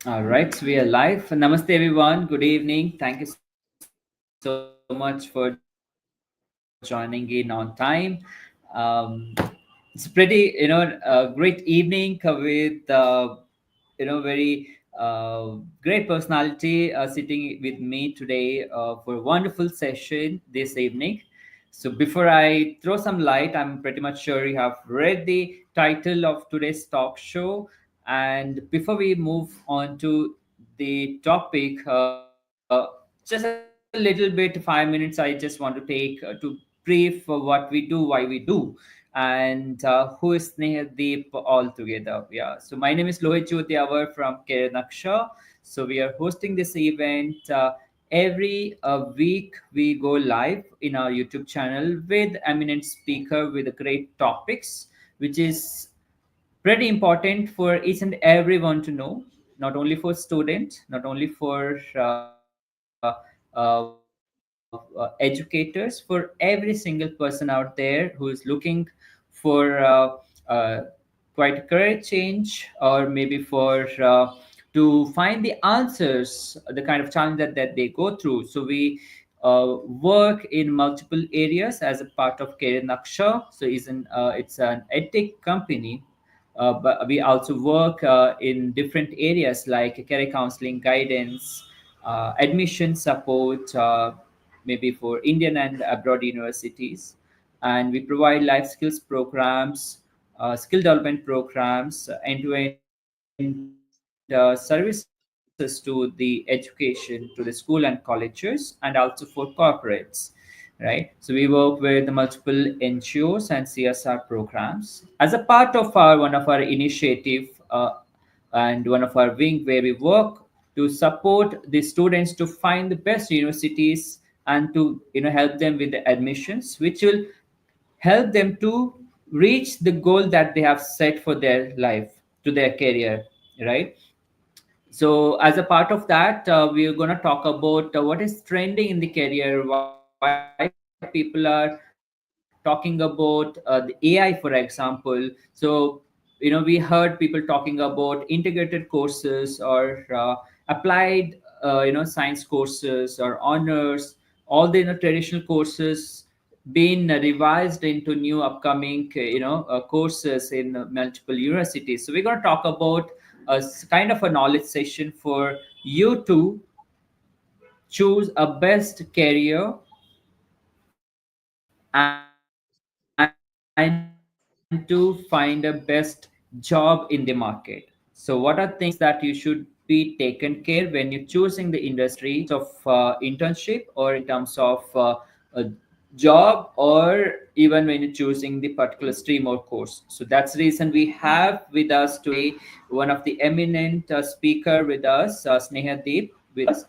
All right, so we are live. Namaste, everyone. Good evening. Thank you so much for joining in on time. It's pretty, great evening very great personality sitting with me today for a wonderful session this evening. So before I throw some light, I'm pretty much sure you have read the title of today's talk show. And before we move on to the topic, just a little bit, 5 minutes, I just want to take to brief what we do, why we do, and who is Snehadeep all together. Yeah, so my name is Lohit Jyotiavar from Kayet. So we are hosting this event every week. We go live in our YouTube channel with eminent speaker with great topics, which is pretty important for each and everyone to know, not only for students, not only for educators, for every single person out there who is looking for quite a career change, or maybe for to find the answers, the kind of challenge that they go through. So we work in multiple areas as a part of Career Naksha. So it's an edtech company, but we also work in different areas like career counseling, guidance, admission support, maybe for Indian and abroad universities. And we provide life skills programs, skill development programs, end-to-end services to the education, to the school and colleges, and also for corporates, right? So we work with multiple NGOs and CSR programs as a part of our one of our initiative, and one of our wing where we work to support the students to find the best universities and to help them with the admissions, which will help them to reach the goal that they have set for their life, to their career, right? So as a part of that, we're going to talk about what is trending in the career, why people are talking about the AI, for example. So we heard people talking about integrated courses or applied science courses or honors, all the traditional courses being revised into new upcoming courses in multiple universities. So we're going to talk about kind of a knowledge session for you to choose a best career and to find a best job in the market. So what are things that you should be taken care when you're choosing the industry, in terms of internship or in terms of job, or even when you're choosing the particular stream or course. So that's the reason we have with us today one of the eminent speaker with us, Snehadeep with us.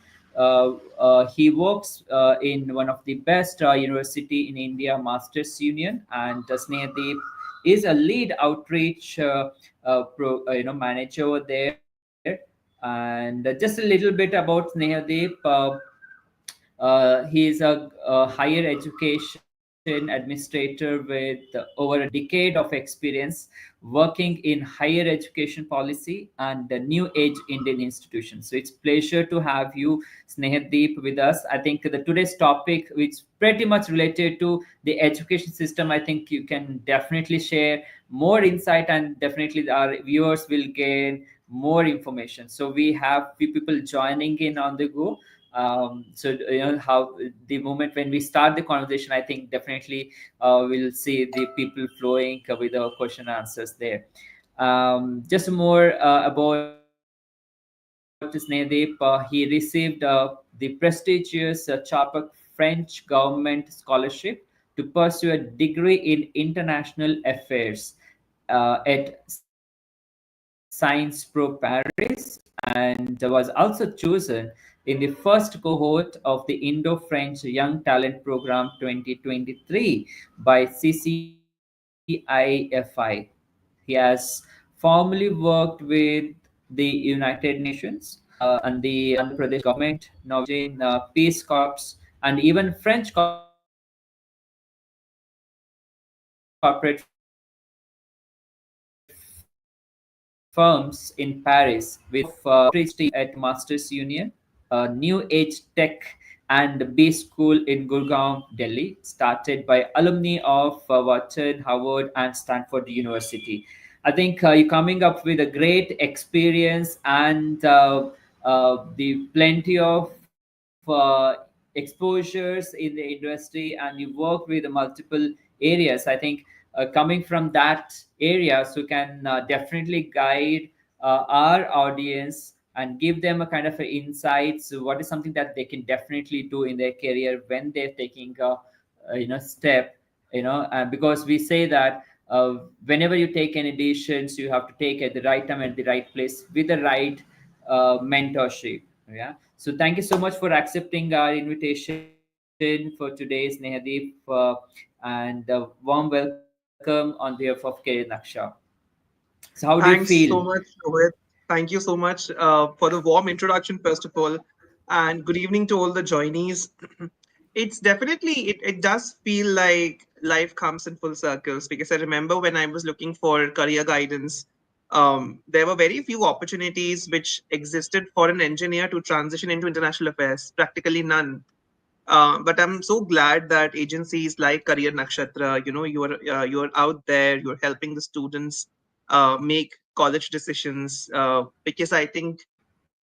He works in one of the best university in India, Masters Union, and Snehadeep is a lead outreach manager over there. And just a little bit about Snehadeep. He is a higher education education administrator with over a decade of experience working in higher education policy and the new age Indian institutions. So it's pleasure to have you, Snehadeep, with us. I think the today's topic, which pretty much related to the education system, I think you can definitely share more insight, and definitely our viewers will gain more information. So we have few people joining in on the go. So how the moment when we start the conversation, I think definitely we'll see the people flowing with our question and answers there. Just more about Snehadeep. He received the prestigious Charpak French government scholarship to pursue a degree in international affairs at SciencesPo Paris, and was also chosen in the first cohort of the Indo-French Young Talent Program 2023 by CCIFI. He has formerly worked with the United Nations and the Andhra Pradesh Government, Norwegian Peace Corps, and even French corporate firms in Paris, with PhD at Masters Union, New Age Tech and B School in Gurgaon, Delhi, started by alumni of Wharton, Howard, and Stanford University. I think you're coming up with a great experience and the plenty of exposures in the industry, and you work with multiple areas. I think coming from that area, so can definitely guide our audience and give them a kind of insights what is something that they can definitely do in their career when they're taking a step, because we say that whenever you take any decisions, you have to take at the right time at the right place with the right mentorship. Yeah. So thank you so much for accepting our invitation for today's Snehadeep, and warm welcome on behalf of Kayet Naksha. So how do you feel? Thanks so much, Rohit. Thank you so much for the warm introduction, first of all, and good evening to all the joinees. It's definitely, it does feel like life comes in full circles because I remember when I was looking for career guidance, there were very few opportunities which existed for an engineer to transition into international affairs, practically none. But I'm so glad that agencies like Career Nakshatra, you're out there, you're helping the students make college decisions, because I think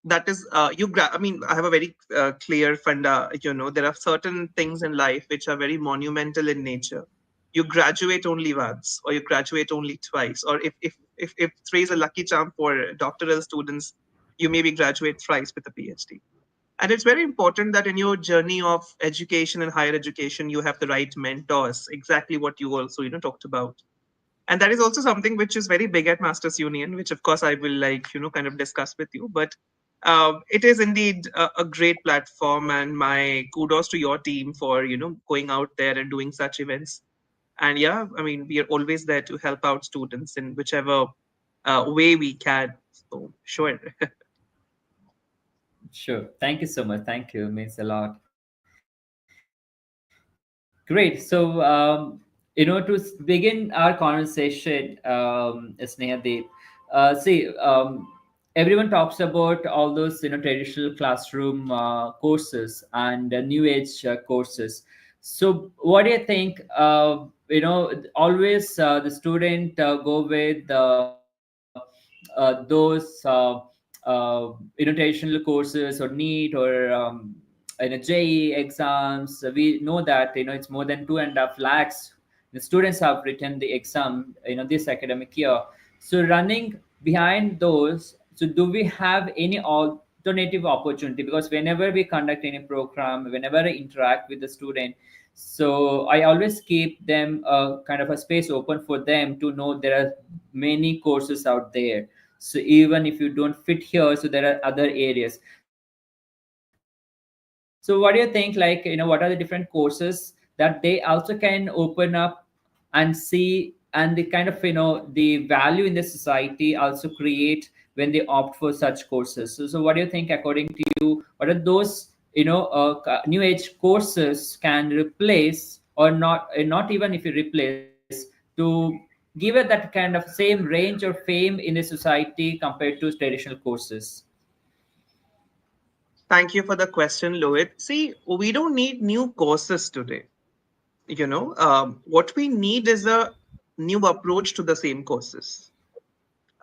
that is I mean, I have a very clear funda. There are certain things in life which are very monumental in nature. You graduate only once, or you graduate only twice, or if three is a lucky charm for doctoral students, you maybe graduate thrice with a PhD. And it's very important that in your journey of education and higher education, you have the right mentors, exactly what you also talked about. And that is also something which is very big at Masters Union, which of course I will kind of discuss with you. But it is indeed a great platform, and my kudos to your team for going out there and doing such events. And yeah, I mean, we are always there to help out students in whichever way we can. So sure. Sure. Thank you so much. Thank you. It means a lot. Great. So, to begin our conversation, Snehadeep, everyone talks about all those, traditional classroom courses and new age courses. So, what do you think? Always the student go with those traditional courses or NEET or JEE exams. We know that it's more than 2.5 lakhs the students have written the exam this academic year. So running behind those, so do we have any alternative opportunity? Because whenever we conduct any program, whenever I interact with the student, so I always keep them kind of a space open for them to know there are many courses out there. So even if you don't fit here, so there are other areas. So what do you think, what are the different courses that they also can open up and see, and the kind of the value in the society also create when they opt for such courses? So what do you think, according to you, what are those new age courses can replace or or not even if you replace, to give it that kind of same range or fame in the society compared to traditional courses? Thank you for the question, Lohit. See, we don't need new courses today. What we need is a new approach to the same courses.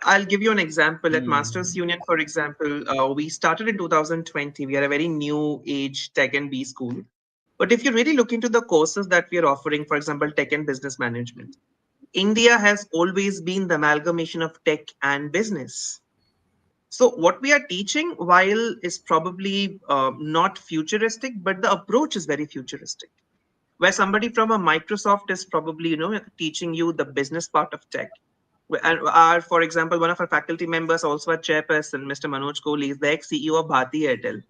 I'll give you an example. At Masters Union, for example, we started in 2020. We are a very new age tech and B school. But if you really look into the courses that we are offering, for example, tech and business management, India has always been the amalgamation of tech and business. So what we are teaching, while is probably not futuristic, but the approach is very futuristic. Where somebody from a Microsoft is probably, teaching you the business part of tech. And for example, one of our faculty members, also a chairperson, Mr. Manoj Kohli, is the ex-CEO of Bharti Airtel.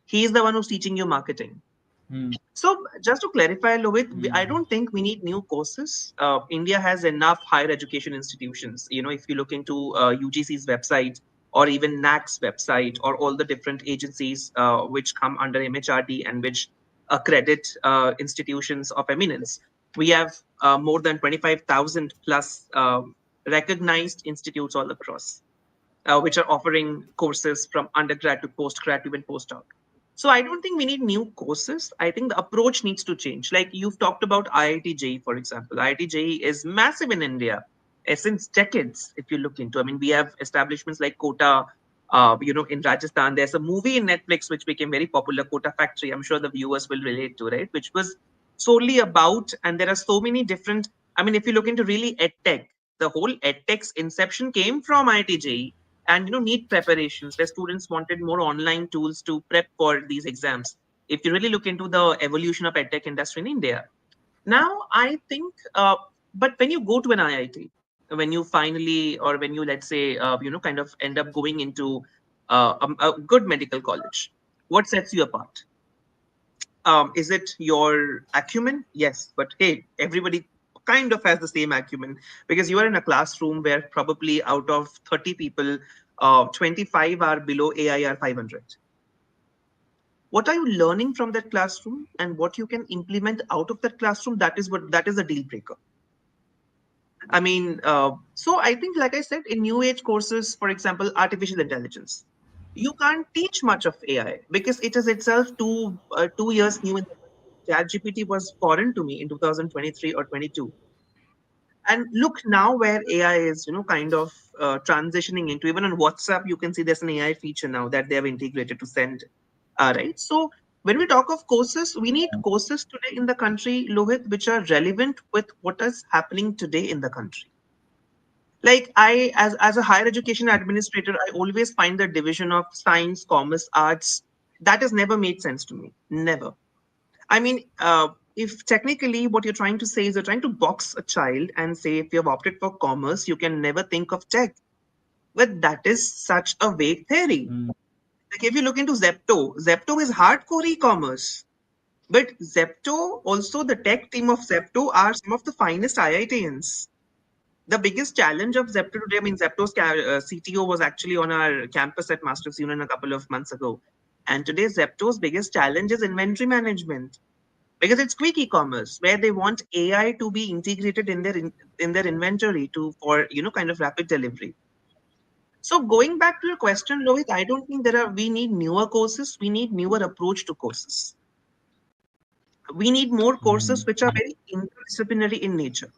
He is the one who's teaching you marketing. So just to clarify, Lohit, I don't think we need new courses. India has enough higher education institutions. If you look into UGC's website or even NAC's website or all the different agencies which come under MHRD and which accredit institutions of eminence, we have more than 25,000 plus recognized institutes all across, which are offering courses from undergrad to postgrad to even postdoc. So I don't think we need new courses. I think the approach needs to change. Like you've talked about IIT JEE, for example. IIT JEE is massive in India since decades. If you look into, I mean, we have establishments like Kota, in Rajasthan. There's a movie in Netflix which became very popular, Kota Factory. I'm sure the viewers will relate to, right? Which was solely about, and there are so many different. I mean, if you look into really edtech, the whole edtech's inception came from IIT JEE and need preparations where students wanted more online tools to prep for these exams. If you really look into the evolution of edtech industry in India, now I think, but when you go to an IIT, when you finally, or when you let's say, kind of end up going into a good medical college, what sets you apart? Is it your acumen? Yes, but hey, everybody kind of has the same acumen because you are in a classroom where probably out of 30 people, 25 are below AIR 500. What are you learning from that classroom and what you can implement out of that classroom? That is a deal breaker. I mean, so I think, like I said, in new age courses, for example, artificial intelligence, you can't teach much of AI because it is itself 2 years new. ChatGPT was foreign to me in 2023 or 22. And look now where AI is, kind of transitioning into. Even on WhatsApp, you can see there's an AI feature now that they have integrated to send. Right. So when we talk of courses, we need courses today in the country, Lohit, which are relevant with what is happening today in the country. Like as a higher education administrator, I always find the division of science, commerce, arts that has never made sense to me. Never. I mean, if technically what you're trying to say is you're trying to box a child and say if you've opted for commerce, you can never think of tech. But that is such a vague theory. Like if you look into Zepto, Zepto is hardcore e-commerce. But Zepto, also the tech team of Zepto are some of the finest IITians. The biggest challenge of Zepto today, I mean, Zepto's CTO was actually on our campus at Masters Union a couple of months ago. And today, Zepto's biggest challenge is inventory management because it's quick e-commerce where they want AI to be integrated in their inventory to for kind of rapid delivery. So going back to your question, Lohit, I don't think we need newer courses. We need newer approach to courses. We need more courses which are very interdisciplinary in nature.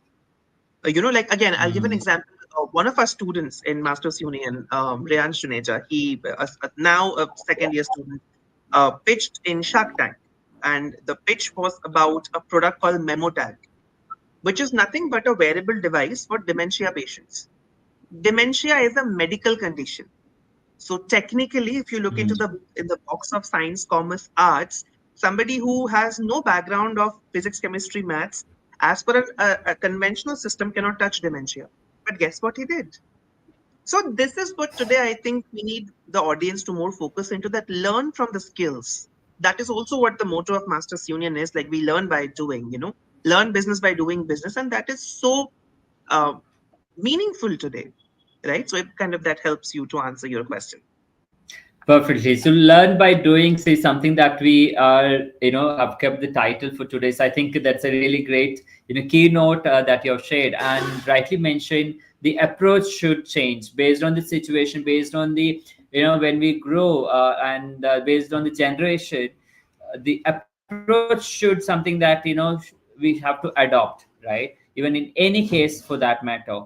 Like again, I'll give an example. One of our students in Masters Union, Rayan Juneja, he now a second year student, pitched in Shark Tank, and the pitch was about a product called MemoTag, which is nothing but a wearable device for dementia patients. Dementia is a medical condition. So technically, if you look into in the box of science, commerce, arts, somebody who has no background of physics, chemistry, maths, as per a conventional system, cannot touch dementia. But guess what he did? So this is what today I think we need the audience to more focus into, that learn from the skills. That is also what the motto of Masters Union is. Like we learn by doing, learn business by doing business, and that is so uh, meaningful today, right? So it kind of that helps you to answer your question. Perfectly. So learn by doing is something that we are, have kept the title for today. So I think that's a really great, keynote that you have shared and rightly mentioned. The approach should change based on the situation, based on the, when we grow and based on the generation. The approach should something that we have to adopt, right? Even in any case for that matter.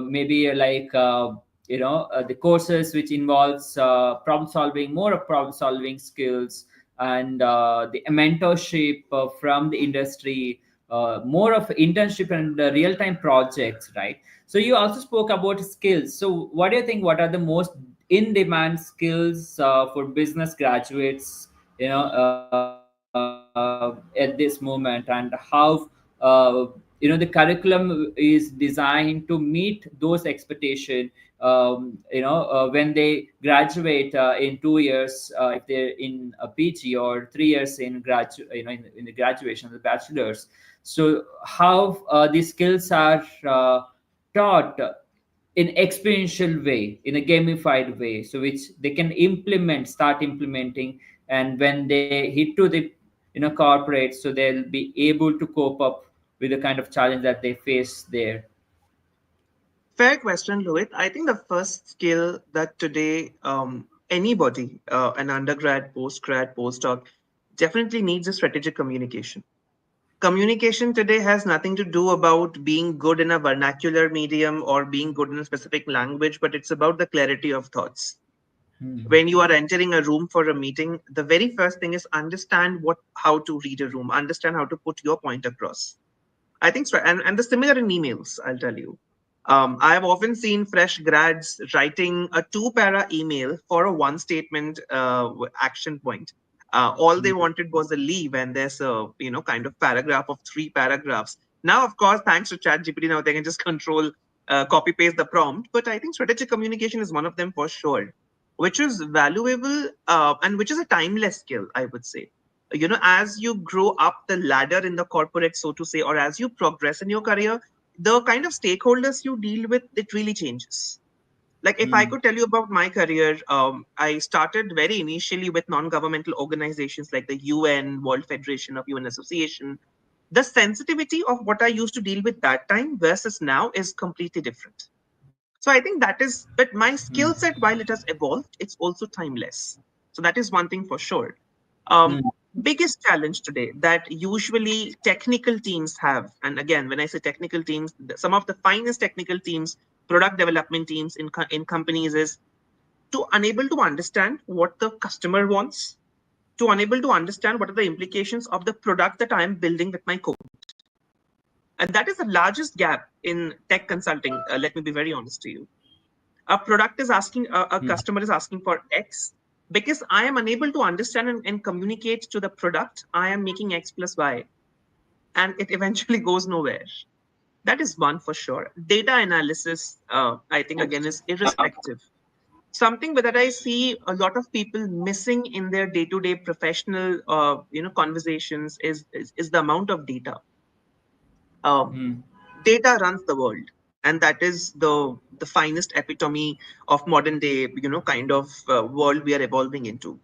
Maybe the courses which involves problem solving, more of problem solving skills, and the mentorship from the industry, more of internship and real time projects, right? So you also spoke about skills. So what do you think, what are the most in demand skills for business graduates, at this moment, and how the curriculum is designed to meet those expectations, when they graduate in 2 years, if they're in a PG, or 3 years in in the graduation of the bachelor's. So how these skills are taught in experiential way, in a gamified way, so which they can start implementing, and when they hit to the corporate, so they'll be able to cope up with the kind of challenge that they face there. Fair question, Lohit. I think the first skill that today anybody, an undergrad, postgrad, postdoc, definitely needs is strategic communication. Communication today has nothing to do about being good in a vernacular medium or being good in a specific language, but it's about the clarity of thoughts. Hmm. When you are entering a room for a meeting, the very first thing is understand how to read a room, understand how to put your point across. I think so. And the similar in emails, I'll tell you. I have often seen fresh grads writing a two-para email for a one-statement action point. All they wanted was a leave, and there's a kind of paragraph of three paragraphs. Now, of course, thanks to ChatGPT, now they can just control copy paste the prompt. But I think strategic communication is one of them for sure, which is valuable and which is a timeless skill, I would say. As you grow up the ladder in the corporate, so to say, or as you progress in your career, the kind of stakeholders you deal with, it really changes. Like if I Hmm. could tell you about my career, I started very initially with non-governmental organizations like the UN, World Federation of UN Association. The sensitivity of what I used to deal with that time versus now is completely different. So I think that is, but my skill set, while it has evolved, it's also timeless. So that is one thing for sure. Um, Hmm. Biggest challenge today that usually technical teams have, and again, when I say technical teams, some of the finest technical teams, product development teams in companies is to unable to understand what the customer wants, to unable to understand what are the implications of the product that I am building with my code. And that is the largest gap in tech consulting. Let me be very honest to you. A product is asking, a Hmm. customer is asking for X. Because I am unable to understand and communicate to the product, I am making X plus Y, and it eventually goes nowhere. That is one for sure. Data analysis, I think, again, is irrespective. Something that I see a lot of people missing in their day-to-day professional, conversations is the amount of data. Um, Hmm. Data runs the world, and that is the finest epitome of modern day, kind of world we are evolving into.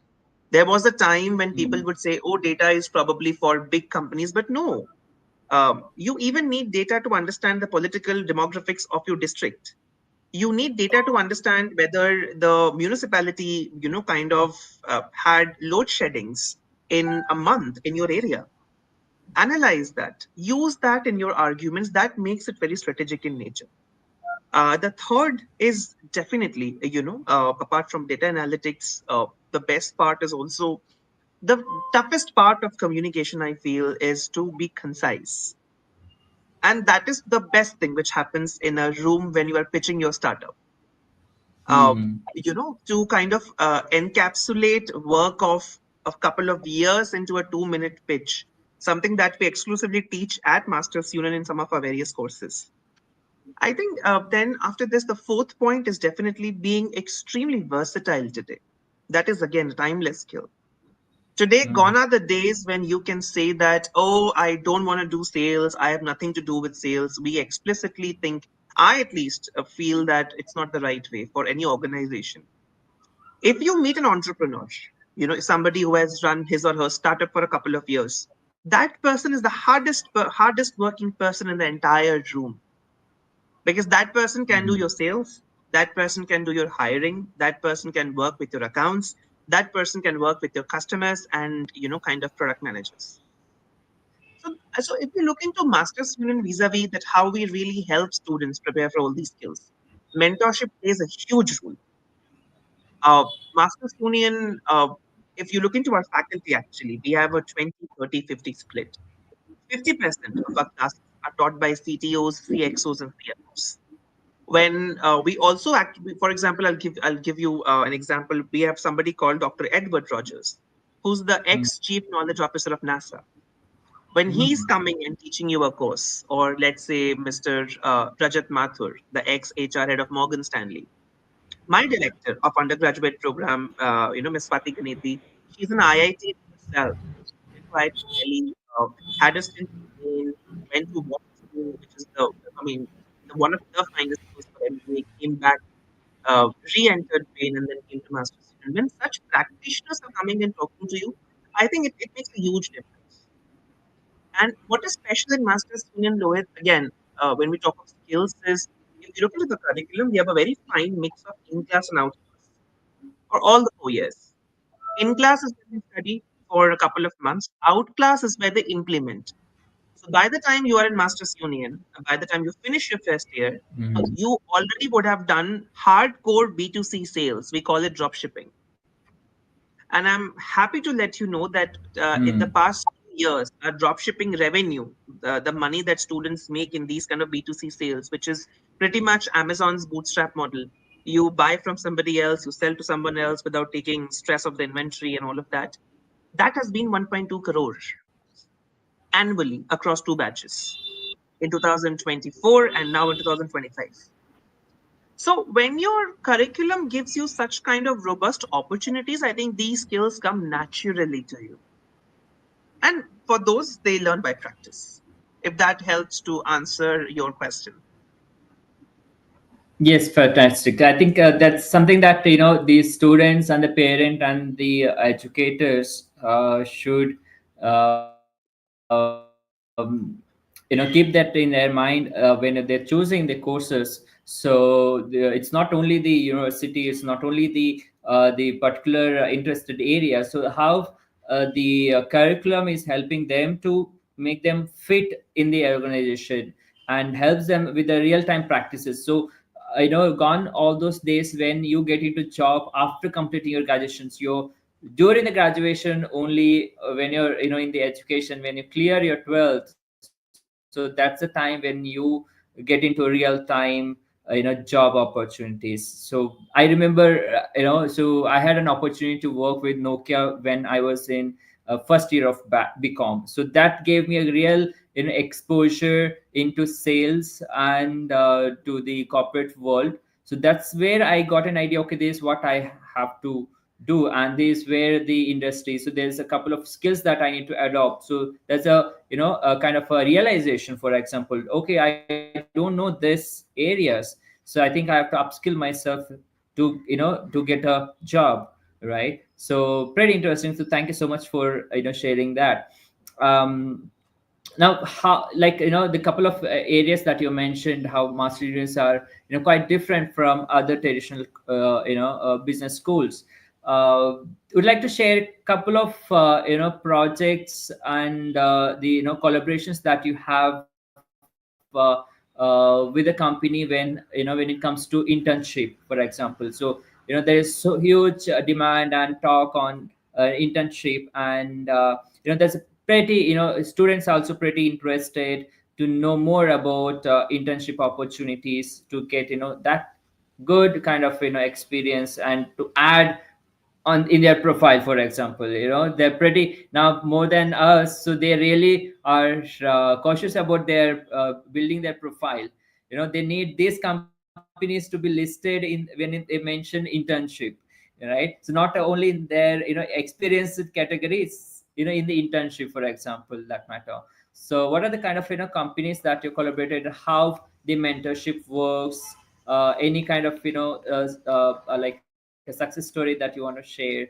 There was a time when Hmm. people would say, oh, data is probably for big companies, but no. You even need data to understand the political demographics of your district. You need data to understand whether the municipality, kind of had load sheddings in a month in your area. Analyze that, use that in your arguments. That makes it very strategic in nature. The third is definitely, apart from data analytics, the best part is also the toughest part of communication, I feel, is to be concise. And that is the best thing which happens in a room when you are pitching your startup. Hmm. To kind of encapsulate work of a couple of years into a 2-minute pitch, something that we exclusively teach at Masters Union in some of our various courses. I think then after this, the fourth point is definitely being extremely versatile today. That is again a timeless skill. Today, Hmm. gone are the days when you can say that, oh, I don't want to do sales. I have nothing to do with sales. We explicitly think, I at least feel that it's not the right way for any organization. If you meet an entrepreneur, somebody who has run his or her startup for a couple of years, that person is the hardest working person in the entire room, because that person can do your sales, that person can do your hiring, that person can work with your accounts, that person can work with your customers and kind of product managers. So if you look into Masters Union vis-a-vis that how we really help students prepare for all these skills, mentorship plays a huge role. Masters Union, if you look into our faculty, actually, we have a 20-30-50 split. 50% of our classes are taught by CTOs, CXOs, and CFOs. When we also act, for example, I'll give you an example. We have somebody called Dr. Edward Rogers, who's the ex Chief Knowledge Officer of NASA. When he's coming and teaching you a course, or let's say Mr. Rajat Mathur, the ex HR head of Morgan Stanley, my director of undergraduate program, Ms. Swati Ganeti, she's an IIT herself. She went to IIT Delhi, had a stint in Spain, went to Wharton, which is one of the finest schools for MBA, came back, re-entered Spain, and then came to master's student. When such practitioners are coming and talking to you, I think it makes a huge difference. And what is special in master's student, Lohit, again, when we talk of skills, is if you look into the curriculum, we have a very fine mix of in-class and out-class for all the 4 years. In class is where they study for a couple of months. Out class is where they implement. So by the time you are in Masters Union, and by the time you finish your first year, you already would have done hardcore B2C sales. We call it drop shipping. And I'm happy to let you know that in the past 2 years, our drop shipping revenue, the money that students make in these kind of B2C sales, which is pretty much Amazon's bootstrap model. You buy from somebody else, you sell to someone else without taking stress of the inventory and all of that. That has been 1.2 crore annually across two batches in 2024 and now in 2025. So when your curriculum gives you such kind of robust opportunities, I think these skills come naturally to you. And for those, they learn by practice. If that helps to answer your question. Yes, fantastic. I think that's something that the students and the parent and the educators should keep that in their mind when they're choosing the courses. It's not only the university, it's not only the particular interested area. So how the curriculum is helping them to make them fit in the organization and helps them with the real time practices. So gone all those days when you get into job after completing your graduations. You're during the graduation only, when you're in the education, when you clear your 12th, so that's the time when you get into real time job opportunities. So I remember so I had an opportunity to work with Nokia when I was in first year of BCom. So that gave me a real exposure into sales and to the corporate world. So that's where I got an idea, okay, this is what I have to do, and this is where the industry. So there's a couple of skills that I need to adopt. So there's a kind of a realization. For example, okay, I don't know this areas, so I think I have to upskill myself to to get a job, right? So pretty interesting. So thank you so much for sharing that. Now, how, like, the couple of areas that you mentioned, how master degrees are quite different from other traditional business schools. Would like to share a couple of projects and the collaborations that you have with a company when it comes to internship, for example. So there is so huge demand and talk on internship, and there's a pretty students are also pretty interested to know more about internship opportunities to get that good kind of experience and to add on in their profile. For example, they're pretty now more than us, so they really are cautious about their building their profile. They need these companies to be listed in when they mention internship, right? So not only in their experience categories, in the internship, for example, that matter. So what are the kind of companies that you collaborated, how the mentorship works, any kind of like a success story that you want to share?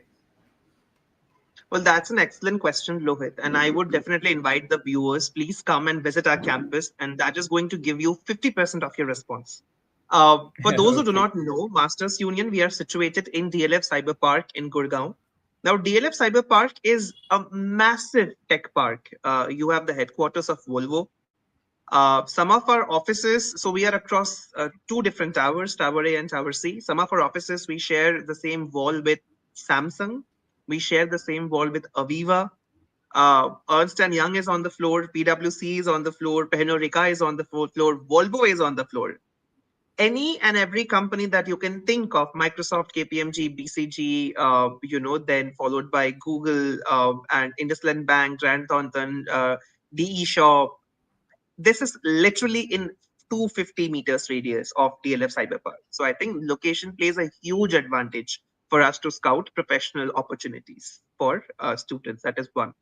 Well, that's an excellent question, Lohit. And I would definitely invite the viewers, please come and visit our campus, and that is going to give you 50% of your response. For those who do Okay. not know, Masters Union, we are situated in DLF Cyber Park in Gurgaon. Now, DLF Cyber Park is a massive tech park. You have the headquarters of Volvo. Some of our offices, so we are across two different towers, Tower A and Tower C. Some of our offices, we share the same wall with Samsung. We share the same wall with Aviva. Ernst and Young is on the floor. PwC is on the floor. Pernod Ricard is on the floor. Volvo is on the floor. Any and every company that you can think of, Microsoft, KPMG, BCG, then followed by Google and IndusInd Bank, Grant Thornton, DE Shaw. This is literally in 250 meters radius of DLF Cyberpark. So I think location plays a huge advantage for us to scout professional opportunities for students. That is one.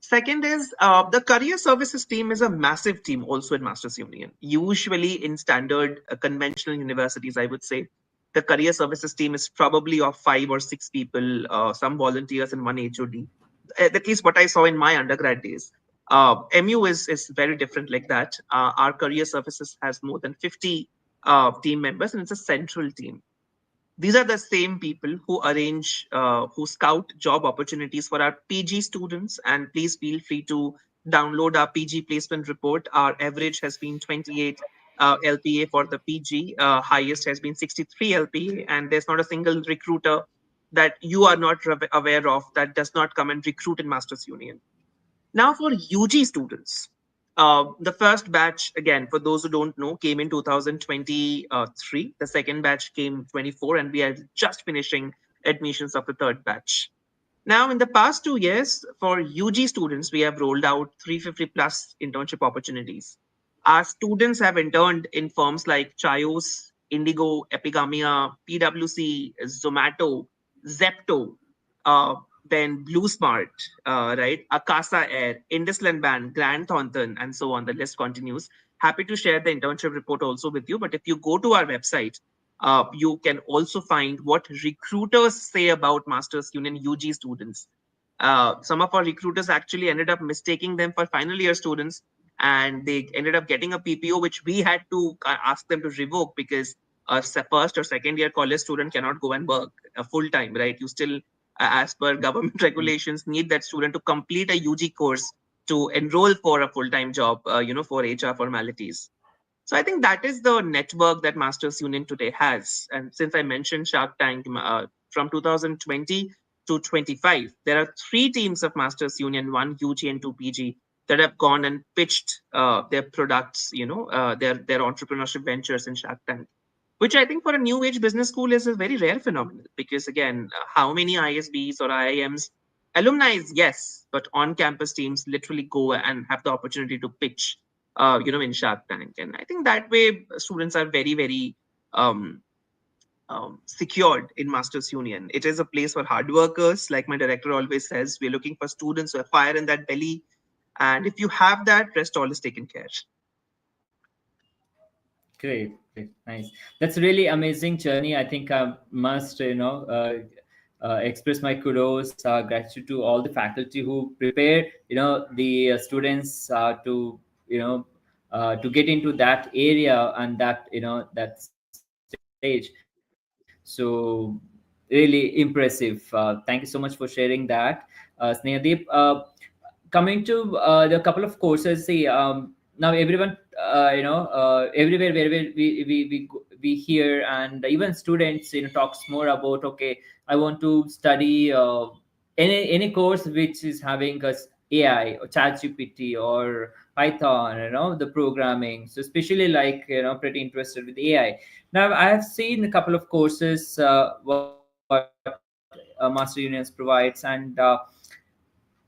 Second is the career services team is a massive team also in Masters Union. Usually in standard conventional universities, I would say the career services team is probably of 5 or 6 people, some volunteers and one HOD. At least what I saw in my undergrad days. MU is very different like that. Our career services has more than 50 team members, and it's a central team. These are the same people who arrange, who scout job opportunities for our PG students. And please feel free to download our PG placement report. Our average has been 28 LPA for the PG. Highest has been 63 LPA. And there's not a single recruiter that you are not aware of that does not come and recruit in Masters Union. Now, for UG students, the first batch, again, for those who don't know, came in 2023. The second batch came 24, and we are just finishing admissions of the third batch. Now, in the past 2 years, for UG students, we have rolled out 350 plus internship opportunities. Our students have interned in firms like Chios, Indigo, Epigamia, PwC, Zomato, Zepto, uh, then Blue Smart, right? Akasa Air, IndusInd Bank, Grant Thornton, and so on. The list continues. Happy to share the internship report also with you. But if you go to our website, you can also find what recruiters say about Masters Union UG students. Some of our recruiters actually ended up mistaking them for final year students, and they ended up getting a PPO, which we had to ask them to revoke because a first or second year college student cannot go and work full time, right? You still, as per government regulations, need that student to complete a UG course to enroll for a full time job, for HR formalities. So I think that is the network that Masters Union today has. And since I mentioned Shark Tank, from 2020 to 25, there are three teams of Masters Union, one UG and two PG, that have gone and pitched their products, their entrepreneurship ventures in Shark Tank, which I think for a new age business school is a very rare phenomenon. Because again, how many ISBs or IIMs, alumni, yes, but on campus teams literally go and have the opportunity to pitch in Shark Tank. And I think that way students are very, very um, secured in Masters Union. It is a place for hard workers. Like my director always says, we're looking for students who have fire in that belly. And if you have that, rest all is taken care. Great, great, nice. That's a really amazing journey. I think I must, express my kudos, gratitude to all the faculty who prepare, the students to get into that area and that, that stage. So really impressive. Thank you so much for sharing that, Snehadeep. Coming to the couple of courses, see, now everyone, everywhere wherever we hear, and even students, talks more about, okay, I want to study any course which is having us AI or ChatGPT or Python, the programming. So especially like, pretty interested with AI. Now I have seen a couple of courses what Master Unions provides, and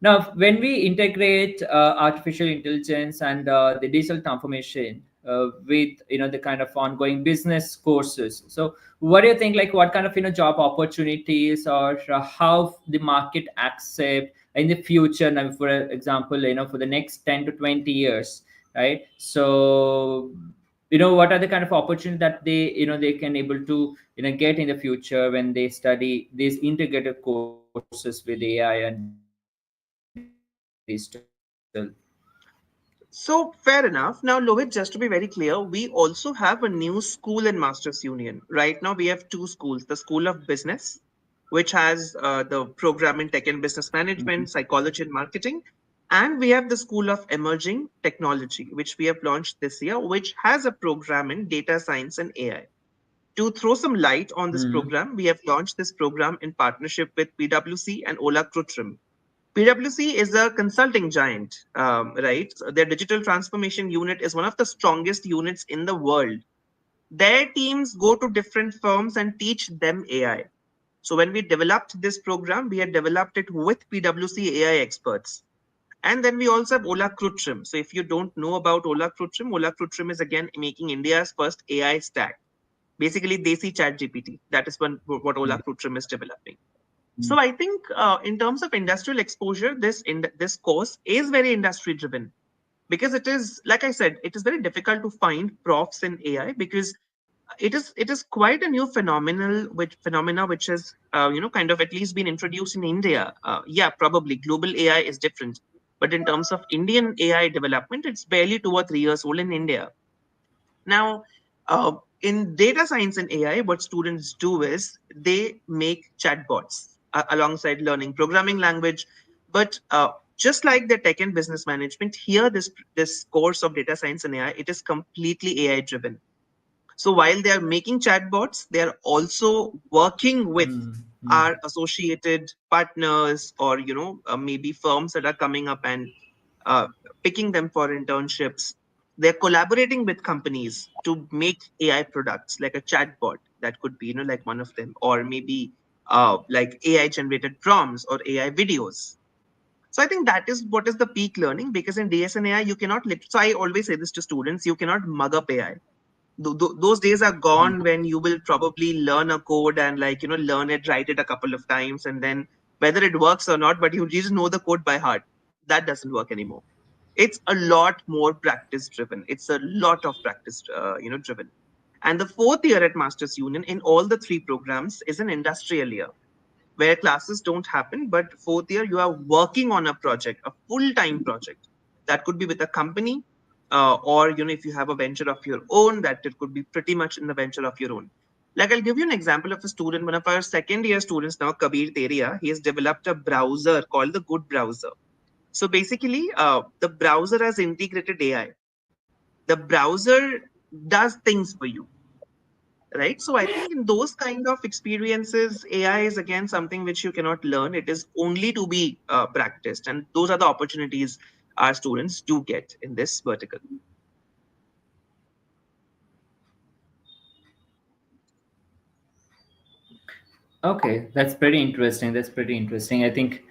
now, when we integrate artificial intelligence and the digital transformation with the kind of ongoing business courses, so what do you think? Like, what kind of job opportunities, or how the market accept in the future? Now, for example, for the next 10 to 20 years, right? So what are the kind of opportunities that they can able to get in the future when they study these integrated courses with AI and digital. So fair enough. Now, Lohit, just to be very clear, we also have a new school in Masters Union. Right now, we have two schools: the School of Business, which has the program in Tech and Business Management, Psychology and Marketing, and we have the School of Emerging Technology, which we have launched this year, which has a program in Data Science and AI. To throw some light on this Mm-hmm. program, we have launched this program in partnership with PwC and Ola Krutrim. PwC is a consulting giant, right? So their digital transformation unit is one of the strongest units in the world. Their teams go to different firms and teach them AI. So when we developed this program, we had developed it with PwC AI experts. And then we also have Ola Krutrim. So if you don't know about Ola Krutrim is again making India's first AI stack. Basically, they see ChatGPT. That is what Ola Krutrim is developing. So I think in terms of industrial exposure, this course is very industry driven because it is, like I said, it is very difficult to find profs in AI because it is quite a new phenomena which has kind of at least been introduced in India. Yeah, probably global AI is different, but in terms of Indian AI development, it's barely 2 or 3 years old in India. Now, in data science and AI, what students do is they make chatbots alongside learning programming language. But just like the tech and business management, here this course of data science and AI, it is completely AI driven. So while they are making chatbots, they are also working with our associated partners or maybe firms that are coming up and uh, picking them for internships. They're collaborating with companies to make AI products like a chatbot that could be like one of them, or maybe like AI generated prompts or AI videos. So I think that is what is the peak learning because in DS and AI you cannot. So I always say this to students: you cannot mug up AI. Those days are gone when you will probably learn a code and learn it, write it a couple of times, and then whether it works or not, but you just know the code by heart. That doesn't work anymore. It's a lot more practice driven. It's a lot of practice driven. And the fourth year at Masters Union in all the three programs is an industrial year where classes don't happen, but fourth year you are working on a project, a full-time project. That could be with a company, or if you have a venture of your own, that it could be pretty much in the venture of your own. Like I'll give you an example of a student, one of our second year students now, Kabir Teria, he has developed a browser called the Good Browser. So basically, the browser has integrated AI. The browser does things for you, right? So I think in those kind of experiences, AI is again something which you cannot learn. It is only to be practiced, and those are the opportunities our students do get in this vertical. Okay, that's pretty interesting. That's pretty interesting. I think,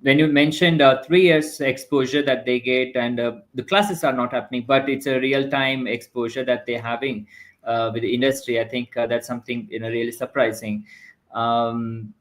when you mentioned 3 years exposure that they get, and the classes are not happening, but it's a real time exposure that they're having with the industry. I think that's something really surprising. Um,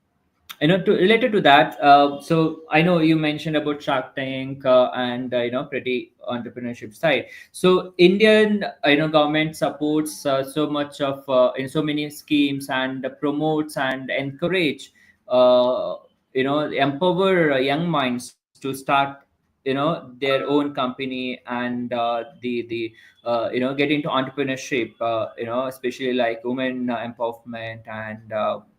to related to that, so I know you mentioned about Shark Tank and pretty entrepreneurship side. So Indian government supports so much of in so many schemes and promotes and encourage uh, empower young minds to start their own company and get into entrepreneurship, especially like women empowerment and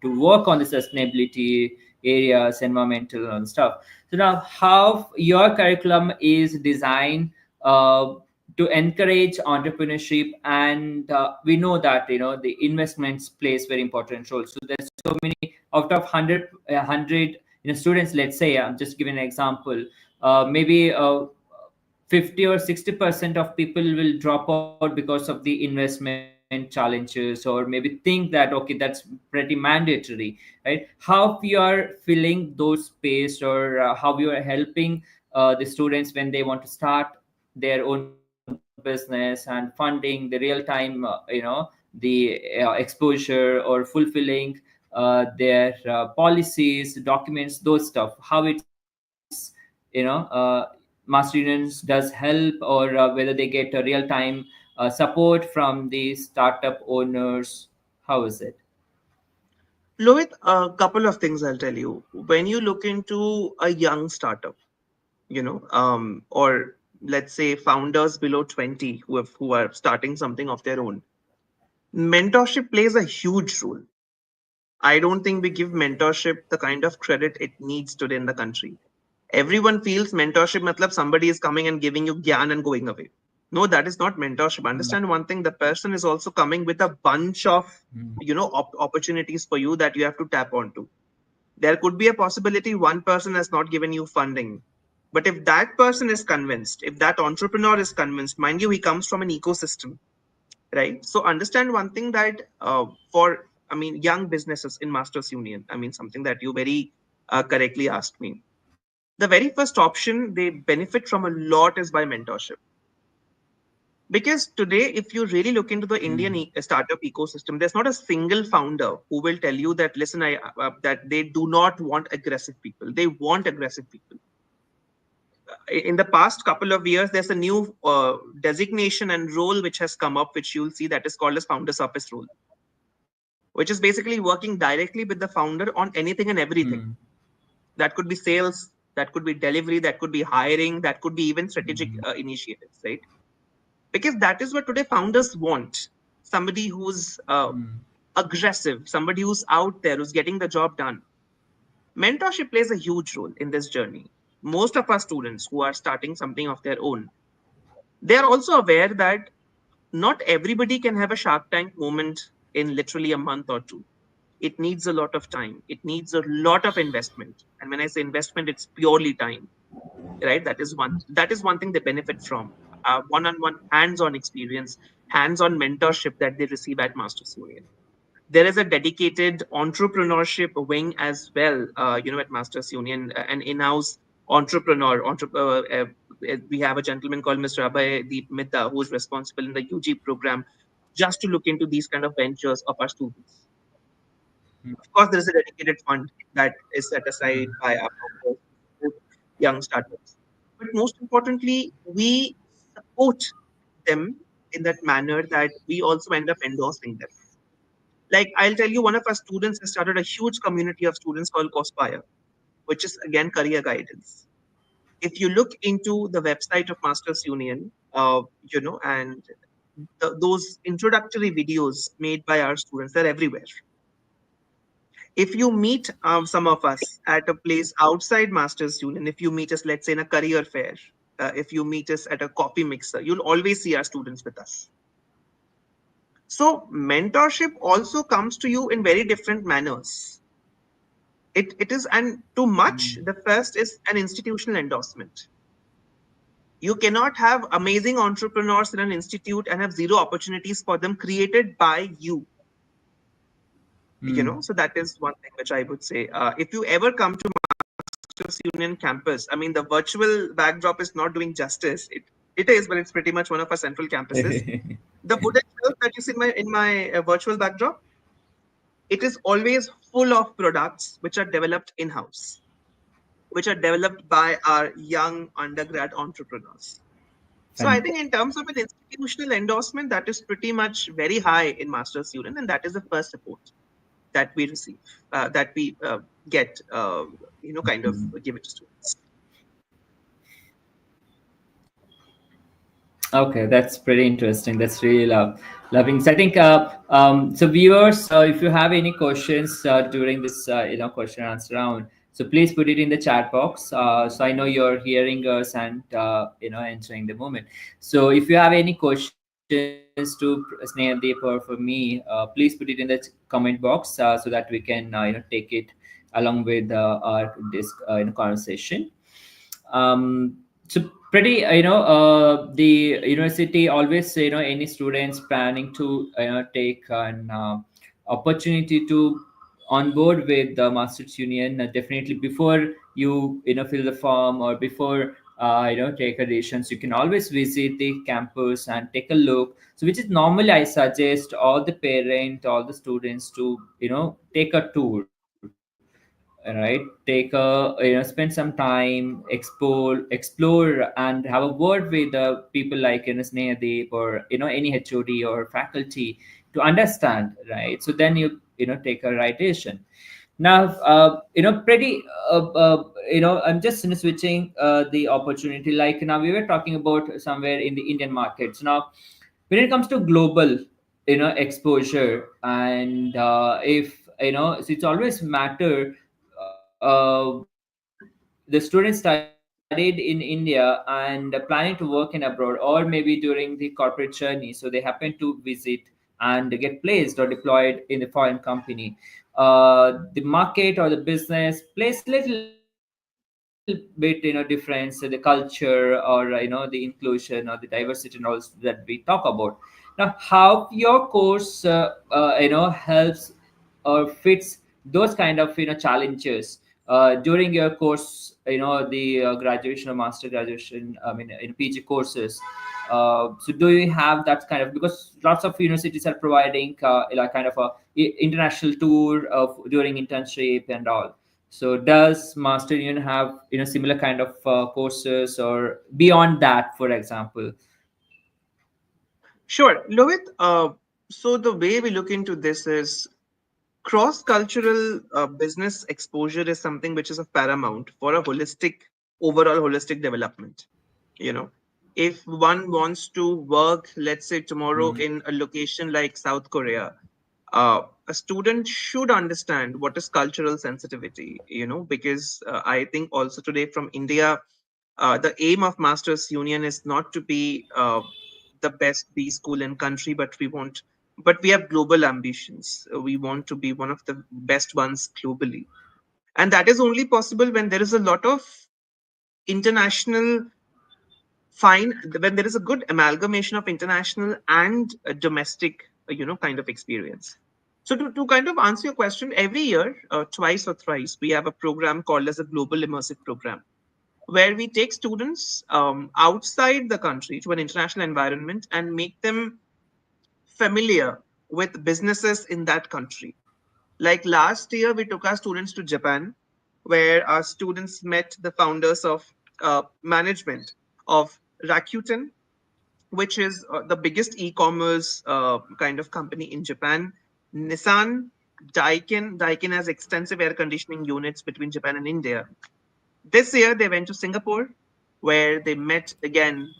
to work on the sustainability areas, environmental and stuff. So now how your curriculum is designed to encourage entrepreneurship, and we know that the investments plays very important role. So there's so many out of 100 students, let's say, I'm just giving an example, maybe 50 or 60% of people will drop out because of the investment challenges, or maybe think that okay, that's pretty mandatory, right? How you are filling those space, or how you are helping the students when they want to start their own business and funding the real time the exposure or fulfilling their policies, documents, those stuff, how it's master unions does help, or whether they get a real time support from the startup owners. How is it? Lohit, a couple of things I'll tell you. When you look into a young startup, or let's say founders below 20 who are starting something of their own, mentorship plays a huge role. I don't think we give mentorship the kind of credit it needs today in the country. Everyone feels mentorship matlab somebody is coming and giving you gyan and going away. No, that is not mentorship. Understand one thing: the person is also coming with a bunch of opportunities for you that you have to tap onto. There could be a possibility one person has not given you funding, but if that person is convinced, if that entrepreneur is convinced, mind you, he comes from an ecosystem, right? So understand one thing that for young businesses in Masters Union, something that you very correctly asked me. The very first option they benefit from a lot is by mentorship. Because today, if you really look into the Indian startup ecosystem, there's not a single founder who will tell you that, listen, that they do not want aggressive people. They want aggressive people. In the past couple of years, there's a new designation and role which has come up, which you'll see that is called as founder's office role, which is basically working directly with the founder on anything and everything. That could be sales, that could be delivery, that could be hiring, that could be even strategic initiatives, right? Because that is what today founders want. Somebody who's aggressive, somebody who's out there, who's getting the job done. Mentorship plays a huge role in this journey. Most of our students who are starting something of their own, they are also aware that not everybody can have a Shark Tank moment in literally a month or two. It needs a lot of time. It needs a lot of investment. And when I say investment, it's purely time, right? That is one thing they benefit from. One-on-one hands-on experience, hands-on mentorship that they receive at Masters Union. There is a dedicated entrepreneurship wing as well, at Masters Union, an in-house entrepreneur. We have a gentleman called Mr. Abhay Deep Mita, who is responsible in the UG program just to look into these kind of ventures of our students. Of course, there is a dedicated fund that is set aside by our founders to support young startups. But most importantly, we support them in that manner that we also end up endorsing them. Like I'll tell you, one of our students has started a huge community of students called Cospire, which is again career guidance. If you look into the website of Masters Union, and those introductory videos made by our students, they're everywhere. If you meet some of us at a place outside Masters Union, if you meet us, let's say in a career fair, if you meet us at a coffee mixer, you'll always see our students with us. So mentorship also comes to you in very different manners. It is, and too much, the first is an institutional endorsement. You cannot have amazing entrepreneurs in an institute and have zero opportunities for them created by you. So that is one thing which I would say. If you ever come to Masters Union campus, the virtual backdrop is not doing justice. It is, but it's pretty much one of our central campuses. The wooden shelf that you see in my virtual backdrop, it is always full of products which are developed in-house, which are developed by our young undergrad entrepreneurs. So I think in terms of an institutional endorsement, that is pretty much very high in Masters Union, and that is the first support that we receive, that we get, kind of give it to students. Okay, that's pretty interesting. That's really loving. So I think so viewers, if you have any questions during this question and answer round, so please put it in the chat box. So I know you're hearing us and enjoying the moment. So if you have any questions to Snehadeep or for me, please put it in the comment box so that we can take it along with our conversation. So pretty the university always any students planning to take an opportunity to on board with the masters union, definitely before you fill the form or before take a decisions, you can always visit the campus and take a look. So which is normally I suggest all the students to take a tour right? Take a, spend some time, explore and have a word with the people like, Snehadeep, or any HOD or faculty, to understand, right? So then you take a right decision. Now, pretty I'm just switching the opportunity. Like, now we were talking about somewhere in the Indian markets. Now, when it comes to global exposure, and if so it's always matter, the students studied in India and planning to work in abroad, or maybe during the corporate journey, so they happen to visit and get placed or deployed in the foreign company. The market or the business plays little bit difference, the culture, or the inclusion or the diversity and all that we talk about. Now, how your course helps or fits those kind of challenges during your course, the graduation or master graduation, I mean, in PG courses. So do you have that kind of, because lots of universities are providing like kind of a international tour of during internship and all. So does master union have similar kind of courses, or beyond that, for example? Sure, Lohit. So the way we look into this is cross-cultural business exposure is something which is of paramount for a overall holistic development. You know, if one wants to work, let's say tomorrow, in a location like South Korea, a student should understand what is cultural sensitivity. Because I think also today from India, the aim of Masters Union is not to be the best B school in country, but we have global ambitions. We want to be one of the best ones globally, and that is only possible when there is a lot of international fine, when there is a good amalgamation of international and domestic, kind of experience. So to kind of answer your question, every year, twice or thrice, we have a program called as a global immersive program where we take students outside the country to an international environment and make them familiar with businesses in that country. Like last year, we took our students to Japan, where our students met the founders of management of Rakuten, which is the biggest e-commerce kind of company in Japan. Nissan, Daikin has extensive air conditioning units between Japan and India. This year, they went to Singapore, where they met again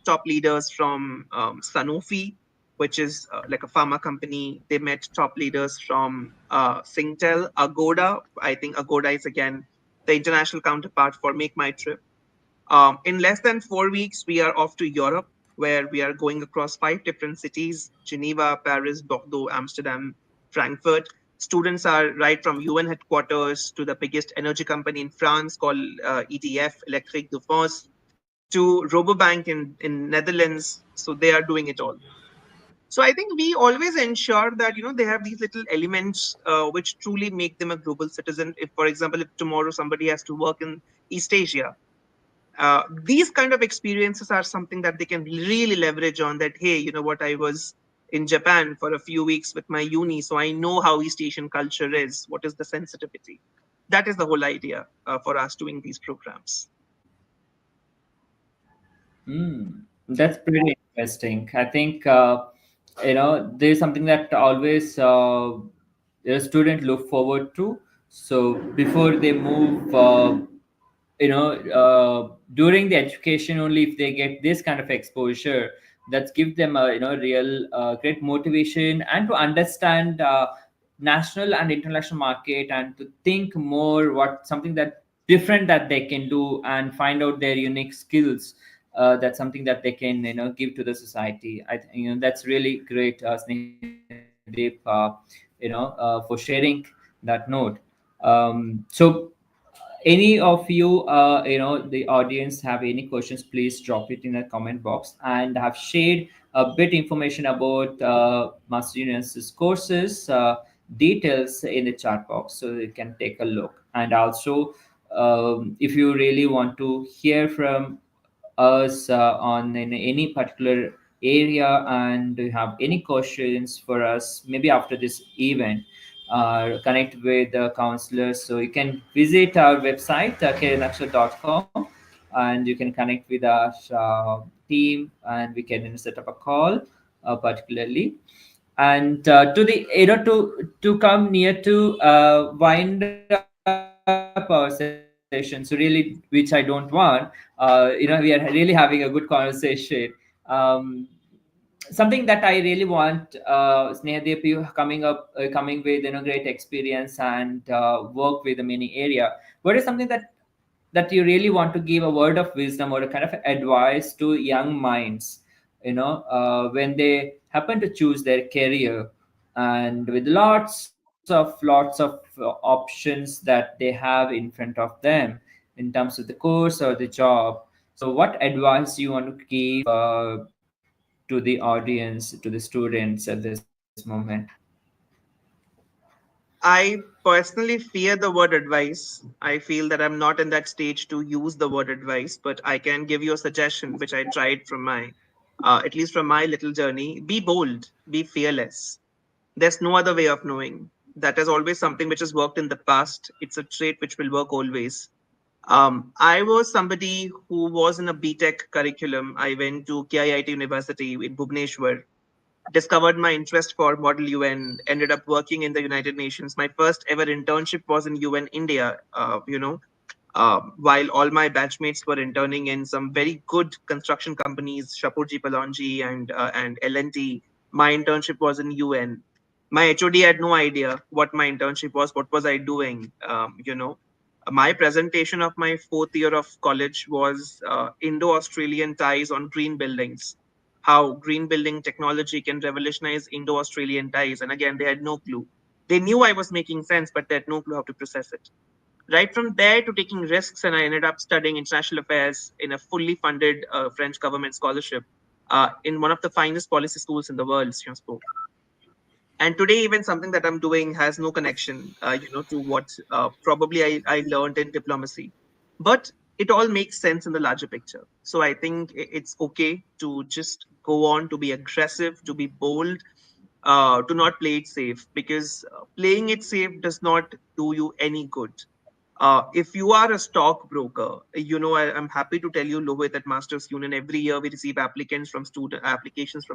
top leaders from Sanofi, which is like a pharma company. They met top leaders from Singtel, Agoda. I think Agoda is again the international counterpart for Make My Trip. In less than 4 weeks, we are off to Europe, where we are going across 5 different cities: Geneva, Paris, Bordeaux, Amsterdam, Frankfurt. Students are right from UN headquarters to the biggest energy company in France called EDF, Electrique de France, to Robobank in Netherlands. So they are doing it all. So I think we always ensure that they have these little elements which truly make them a global citizen. If, for example, if tomorrow somebody has to work in East Asia, these kind of experiences are something that they can really leverage on. That, hey, you know what, I was in Japan for a few weeks with my uni, so I know how East Asian culture is, what is the sensitivity. That is the whole idea for us doing these programs. That's pretty interesting. I think there's something that always the student look forward to. So before they move, during the education only, if they get this kind of exposure, that give them a real great motivation, and to understand national and international market, and to think more what something that different that they can do, and find out their unique skills. That's something that they can give to the society. That's really great, Snehadeep, for sharing that note. So any of you, the audience, have any questions, please drop it in the comment box. And have shared a bit information about Master Union's courses details in the chat box, so you can take a look. And also, if you really want to hear from us on in any particular area, and you have any questions for us maybe after this event, connect with the counselors. So you can visit our website, careernaksha.com, and you can connect with our team, and we can set up a call particularly. And to the to come near to wind up our session, so really, which I don't want, we are really having a good conversation. Something that I really want, Snehadeep, you coming with great experience and work with the many area. What is something that you really want to give a word of wisdom or a kind of advice to young minds, when they happen to choose their career, and with lots of options that they have in front of them in terms of the course or the job. So what advice you want to give to the audience, to the students at this moment? I personally fear the word advice. I feel that I'm not in that stage to use the word advice, but I can give you a suggestion which I tried from at least from my little journey. Be bold, be fearless. There's no other way of knowing. That is always something which has worked in the past. It's a trait which will work always. I was somebody who was in a BTech curriculum. I went to Kayet University in Bhubaneswar, discovered my interest for Model UN, ended up working in the United Nations. My first ever internship was in UN India, while all my batchmates were interning in some very good construction companies, Shapurji Palonji and L&T. My internship was in UN. My HOD had no idea what my internship was. What was I doing? My presentation of my fourth year of college was Indo-Australian ties on green buildings. How green building technology can revolutionize Indo-Australian ties. And again, they had no clue. They knew I was making sense, but they had no clue how to process it. Right from there to taking risks, and I ended up studying international affairs in a fully funded French government scholarship in one of the finest policy schools in the world, SciencesPo. And today, even something that I'm doing has no connection, to what probably I learned in diplomacy. But it all makes sense in the larger picture. So I think it's okay to just go on, to be aggressive, to be bold, to not play it safe, because playing it safe does not do you any good. If you are a stockbroker, I'm happy to tell you, Lohit, at Masters Union, every year we receive applications from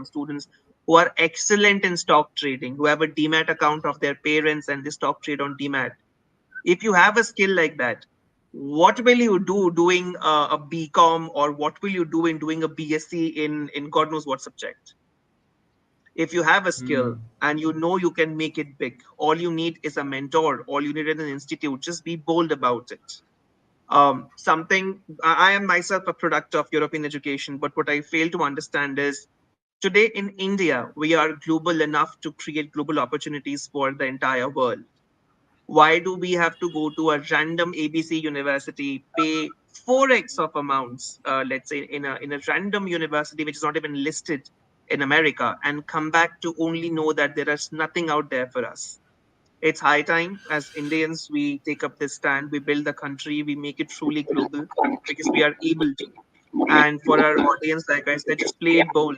students who are excellent in stock trading, who have a demat account of their parents and they stock trade on demat. If you have a skill like that, what will you do doing a BCom, or what will you do in doing a BSc in God knows what subject? If you have a skill Hmm. and you know you can make it big, all you need is a mentor, all you need is an institute. Just be bold about it. Something I am myself a product of European education, but what I fail to understand is today in India, we are global enough to create global opportunities for the entire world. Why do we have to go to a random ABC university, pay 4x of amounts, let's say in a random university which is not even listed in America, and come back to only know that there is nothing out there for us? It's high time as Indians we take up this stand, we build the country, we make it truly global because we are able to. And for our audience, like I said, just play it bold.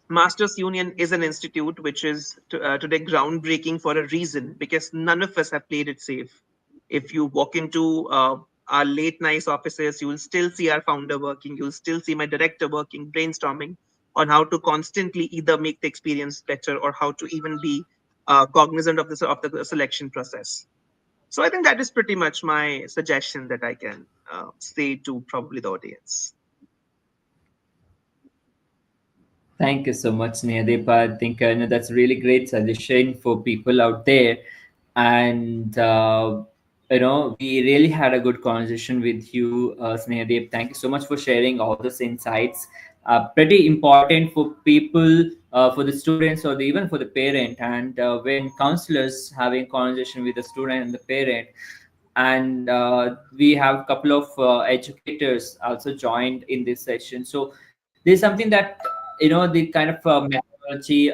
Masters Union is an institute which is today groundbreaking for a reason, because none of us have played it safe. If you walk into our late night offices, you will still see our founder working, you'll still see my director working, brainstorming on how to constantly either make the experience better or how to even be cognizant of the selection process. So I think that is pretty much my suggestion that I can say to probably the audience. Thank you so much, Snehadeep. I think that's a really great suggestion for people out there. And, we really had a good conversation with you, Snehadeep. Thank you so much for sharing all those insights. Pretty important for people, for the students, or even for the parent. And when counselors having conversation with the student and the parent, and we have a couple of educators also joined in this session. So there's something that the kind of methodology,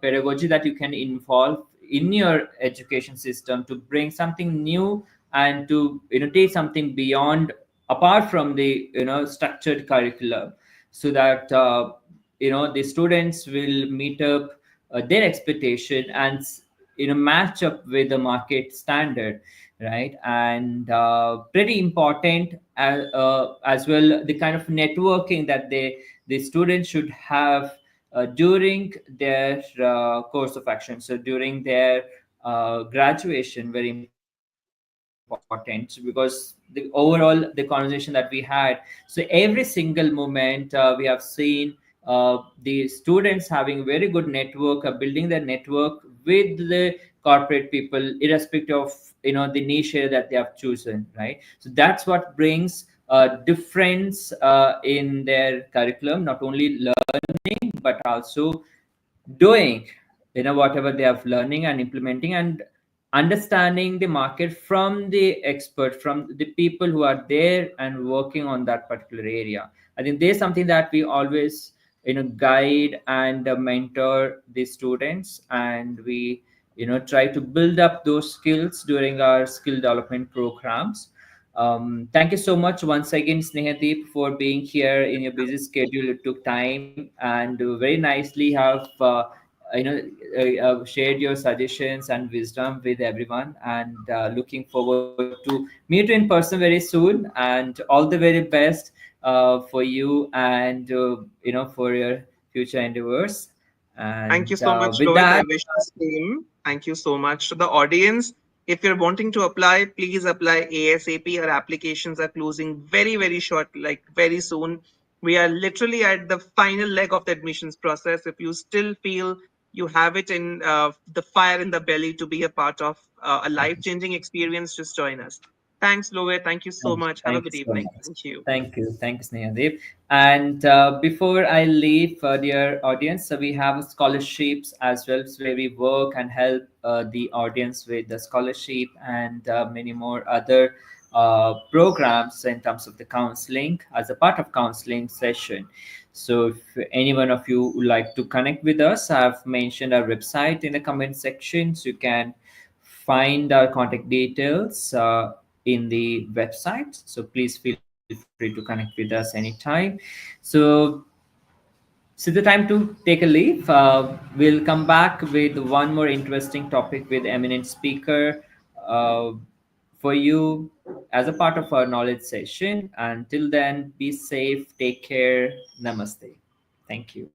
pedagogy that you can involve in your education system to bring something new, and to take something beyond, apart from the structured curriculum, so that the students will meet up their expectation and match up with the market standard, right? And pretty important as well, the kind of networking that the students should have during their course of action. So during their graduation, very important, because overall the conversation that we had, so every single moment we have seen the students having very good network, building their network with the corporate people, irrespective of the niche area that they have chosen, right? So that's what brings a difference in their curriculum, not only learning but also doing whatever they have learning and implementing, and understanding the market from the expert, from the people who are there and working on that particular area. I think there's something that we always guide and mentor the students, and we try to build up those skills during our skill development programs. Thank you so much once again, Snehadeep, for being here. In your busy schedule, you took time and very nicely have shared your suggestions and wisdom with everyone. And looking forward to meet you in person very soon. And all the very best for you and for your future endeavors. Thank you And so much, with Rohit. I that, wish the same. Thank you so much to the audience. If you're wanting to apply, please apply ASAP. Our applications are closing very, very short, like very soon. We are literally at the final leg of the admissions process. If you still feel you have it in the fire in the belly to be a part of a life changing experience, just join us. Thanks, Rohit. Thank you so much. Have a thank you good so evening. much. Thank you. Thank you, Snehadeep. And before I leave, dear audience, so we have scholarships as well, so where we work and help the audience with the scholarship and many more other programs in terms of the counseling as a part of counseling session. So if any one of you would like to connect with us, I've mentioned our website in the comment section, so you can find our contact details in the website. So please feel free to connect with us anytime. So the time to take a leave. We'll come back with one more interesting topic with eminent speaker uh, for you as a part of our knowledge session. Until then, be safe, take care, namaste. Thank you.